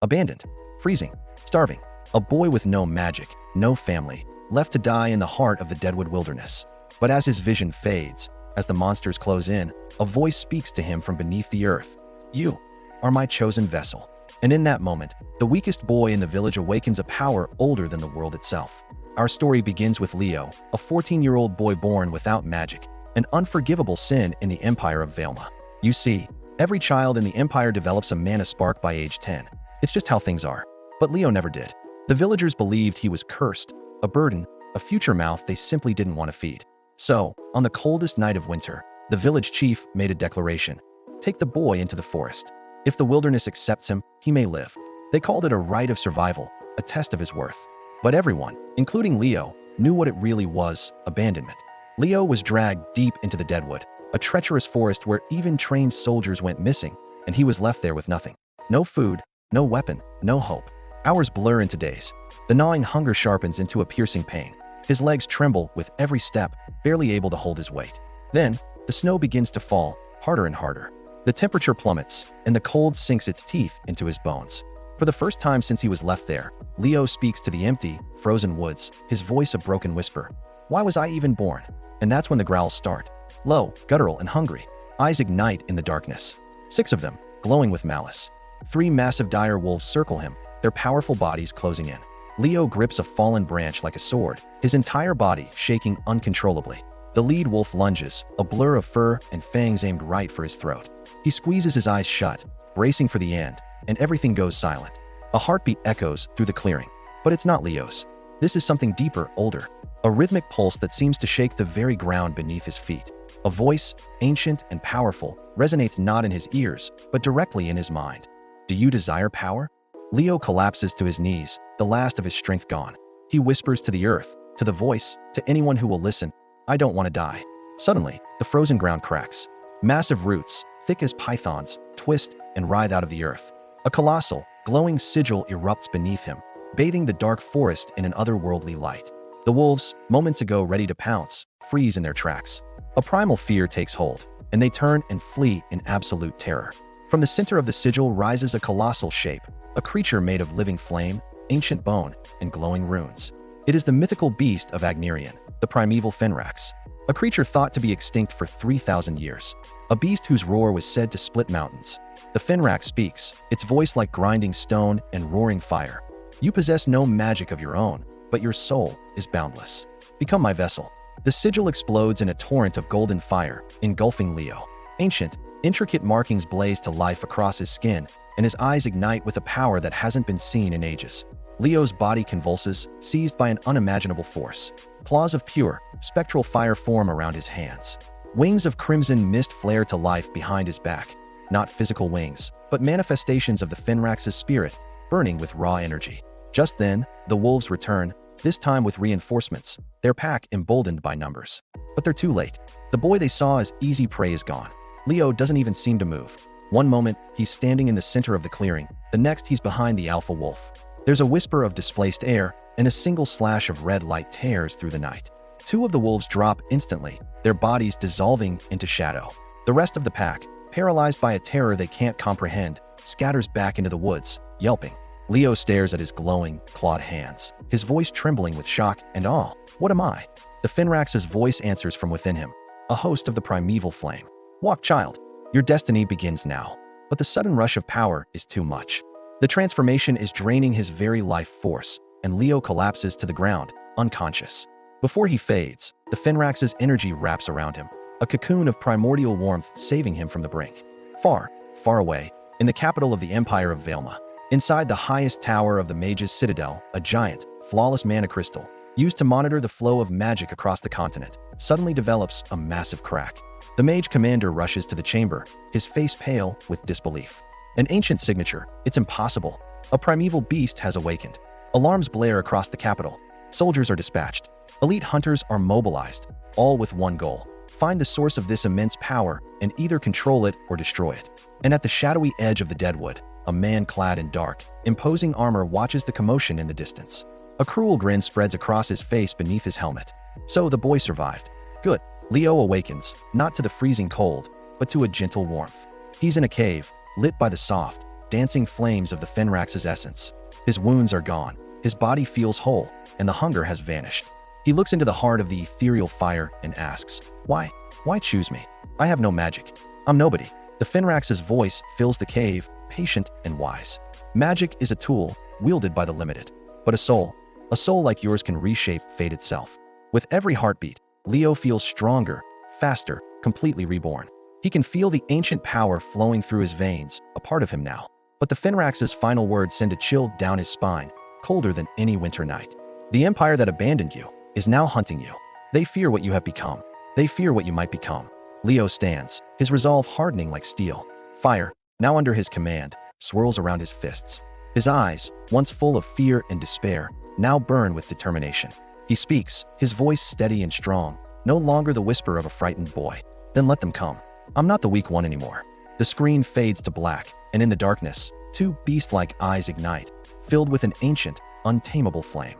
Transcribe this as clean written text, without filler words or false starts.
Abandoned, freezing, starving. A boy with no magic, no family, left to die in the heart of the Deadwood wilderness. But as his vision fades, as the monsters close in, a voice speaks to him from beneath the earth. You are my chosen vessel. And in that moment, the weakest boy in the village awakens a power older than the world itself. Our story begins with Leo, a 14-year-old boy born without magic, an unforgivable sin in the Empire of Velma. You see, every child in the Empire develops a mana spark by age 10. It's just how things are. But Leo never did. The villagers believed he was cursed, a burden, a future mouth they simply didn't want to feed. So, on the coldest night of winter, the village chief made a declaration. Take the boy into the forest. If the wilderness accepts him, he may live. They called it a rite of survival, a test of his worth. But everyone, including Leo, knew what it really was: abandonment. Leo was dragged deep into the Deadwood, a treacherous forest where even trained soldiers went missing, and he was left there with nothing. No food, no weapon, no hope. Hours blur into days. The gnawing hunger sharpens into a piercing pain. His legs tremble with every step, barely able to hold his weight. Then, the snow begins to fall, harder and harder. The temperature plummets, and the cold sinks its teeth into his bones. For the first time since he was left there, Leo speaks to the empty, frozen woods, his voice a broken whisper. Why was I even born? And that's when the growls start. Low, guttural, and hungry. Eyes ignite in the darkness. 6 of them, glowing with malice. 3 massive dire wolves circle him, their powerful bodies closing in. Leo grips a fallen branch like a sword, his entire body shaking uncontrollably. The lead wolf lunges, a blur of fur and fangs aimed right for his throat. He squeezes his eyes shut, bracing for the end, and everything goes silent. A heartbeat echoes through the clearing. But it's not Leo's. This is something deeper, older. A rhythmic pulse that seems to shake the very ground beneath his feet. A voice, ancient and powerful, resonates not in his ears, but directly in his mind. Do you desire power? Leo collapses to his knees, the last of his strength gone. He whispers to the earth, to the voice, to anyone who will listen, I don't want to die. Suddenly, the frozen ground cracks. Massive roots, thick as pythons, twist and writhe out of the earth. A colossal, glowing sigil erupts beneath him, bathing the dark forest in an otherworldly light. The wolves, moments ago ready to pounce, freeze in their tracks. A primal fear takes hold, and they turn and flee in absolute terror. From the center of the sigil rises a colossal shape, a creature made of living flame, ancient bone, and glowing runes. It is the mythical beast of Agnerion, the primeval Fenrax, a creature thought to be extinct for 3,000 years. A beast whose roar was said to split mountains. The Fenrax speaks, its voice like grinding stone and roaring fire. You possess no magic of your own, but your soul is boundless. Become my vessel. The sigil explodes in a torrent of golden fire, engulfing Leo. Ancient, intricate markings blaze to life across his skin, and his eyes ignite with a power that hasn't been seen in ages. Leo's body convulses, seized by an unimaginable force. Claws of pure, spectral fire form around his hands. Wings of crimson mist flare to life behind his back. Not physical wings, but manifestations of the Fenrax's spirit, burning with raw energy. Just then, the wolves return, this time with reinforcements, their pack emboldened by numbers. But they're too late. The boy they saw as easy prey is gone. Leo doesn't even seem to move. One moment, he's standing in the center of the clearing. The next, he's behind the alpha wolf. There's a whisper of displaced air, and a single slash of red light tears through the night. 2 of the wolves drop instantly, their bodies dissolving into shadow. The rest of the pack, paralyzed by a terror they can't comprehend, scatters back into the woods, yelping. Leo stares at his glowing, clawed hands, his voice trembling with shock and awe. What am I? The Fenrax's voice answers from within him, a host of the primeval flame. Walk, child. Your destiny begins now. But the sudden rush of power is too much. The transformation is draining his very life force, and Leo collapses to the ground, unconscious. Before he fades, the Fenrax's energy wraps around him, a cocoon of primordial warmth saving him from the brink. Far, far away, in the capital of the Empire of Velma, inside the highest tower of the Mage's Citadel, a giant, flawless mana crystal, used to monitor the flow of magic across the continent, suddenly develops a massive crack. The mage commander rushes to the chamber, his face pale with disbelief. An ancient signature, it's impossible. A primeval beast has awakened. Alarms blare across the capital. Soldiers are dispatched. Elite hunters are mobilized, all with one goal: find the source of this immense power and either control it or destroy it. And at the shadowy edge of the Deadwood, a man clad in dark, imposing armor watches the commotion in the distance. A cruel grin spreads across his face beneath his helmet. So the boy survived. Good. Leo awakens, not to the freezing cold, but to a gentle warmth. He's in a cave, lit by the soft, dancing flames of the Fenrax's essence. His wounds are gone, his body feels whole, and the hunger has vanished. He looks into the heart of the ethereal fire and asks, Why? Why choose me? I have no magic. I'm nobody. The Fenrax's voice fills the cave, patient and wise. Magic is a tool, wielded by the limited. But a soul like yours can reshape fate itself. With every heartbeat, Leo feels stronger, faster, completely reborn. He can feel the ancient power flowing through his veins, a part of him now. But the Fenrax's final words send a chill down his spine, colder than any winter night. The empire that abandoned you is now hunting you. They fear what you have become. They fear what you might become. Leo stands, his resolve hardening like steel. Fire, now under his command, swirls around his fists. His eyes, once full of fear and despair, now burn with determination. He speaks, his voice steady and strong, no longer the whisper of a frightened boy. Then let them come. I'm not the weak one anymore. The screen fades to black, and in the darkness, two beast-like eyes ignite, filled with an ancient, untamable flame.